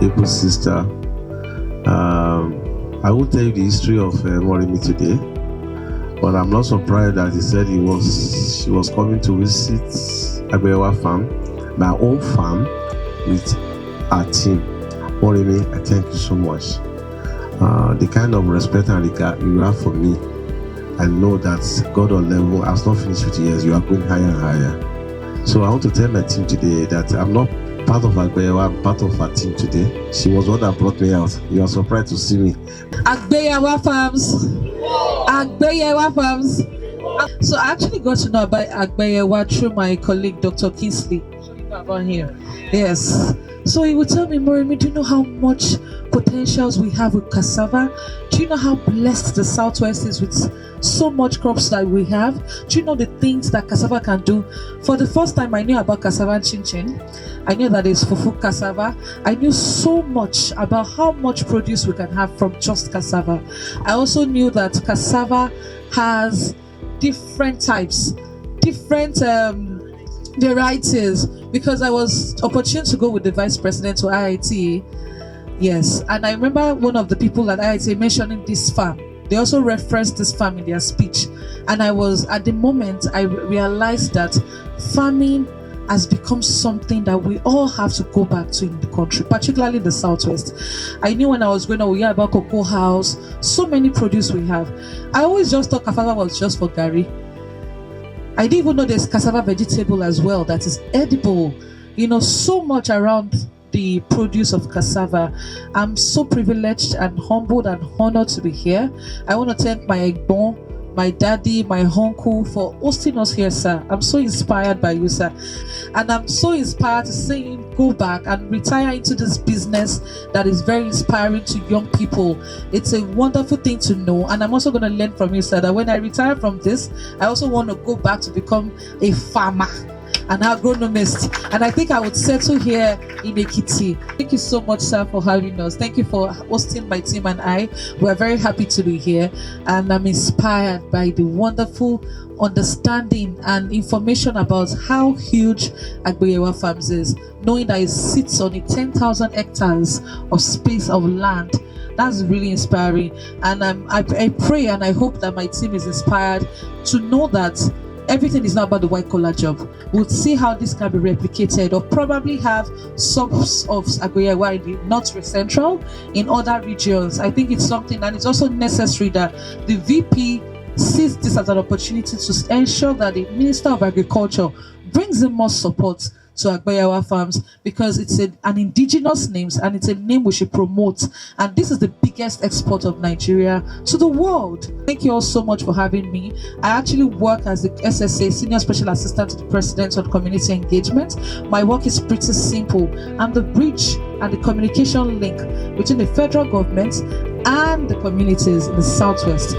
able sister. I will tell you the history of Morimi today, but I'm not surprised that he said she was coming to visit Agbeyewa Farm, my own farm, with our team. Morimi, I thank you so much. The kind of respect and regard you have for me, I know that God on level has not finished with years. You are going higher and higher. So I want to tell my team today that I'm not part of Agbeyewa, I'm part of her team today. She was one that brought me out. You are surprised to see me. Agbeyewa Farms. Agbeyewa Farms. So I actually got to know about Agbeyewa through my colleague, Dr. Kingsley. About here. Yes. So he would tell me, Morimi, do you know how much potentials we have with cassava? Do you know how blessed the Southwest is with so much crops that we have? Do you know the things that cassava can do? For the first time, I knew about cassava and chin-chin. I knew that it's fufu cassava. I knew so much about how much produce we can have from just cassava. I also knew that cassava has different types, different varieties, because I was opportune to go with the vice president to IIT. Yes, and I remember one of the people at IIT mentioning this farm. They also referenced this farm in their speech, and at the moment I realized that farming has become something that we all have to go back to in the country, particularly the Southwest. I knew when I was growing up, we heard about cocoa house, so many produce we have. I always just thought cassava was just for Gary. I didn't even know there's cassava vegetable as well that is edible. You know, so much around the produce of cassava. I'm so privileged and humbled and honored to be here. I want to thank my Egbon, my daddy, my uncle for hosting us here, sir. I'm so inspired by you, sir. And I'm so inspired to see him go back and retire into this business that is very inspiring to young people. It's a wonderful thing to know. And I'm also going to learn from you, sir, that when I retire from this, I also want to go back to become a farmer, an agronomist, and I think I would settle here in Ekiti. Thank you so much, sir, for having us. Thank you for hosting my team and I. We're very happy to be here, and I'm inspired by the wonderful understanding and information about how huge Agbeyewa Farms is, knowing that it sits on 10,000 hectares of space of land. That's really inspiring, and I pray and I hope that my team is inspired to know that everything is not about the white collar job. We'll see how this can be replicated, or probably have subs of Agbeyewa in the North Central, in other regions. I think it's something, and it's also necessary that the VP sees this as an opportunity to ensure that the Minister of Agriculture brings in more support to Agbeyewa Farms, because it's an indigenous name and it's a name we should promote, and this is the biggest export of Nigeria to the world. Thank you all so much for having me. I actually work as the SSA Senior Special Assistant to the President on Community Engagement. My work is pretty simple. I'm the bridge and the communication link between the federal government and the communities in the Southwest.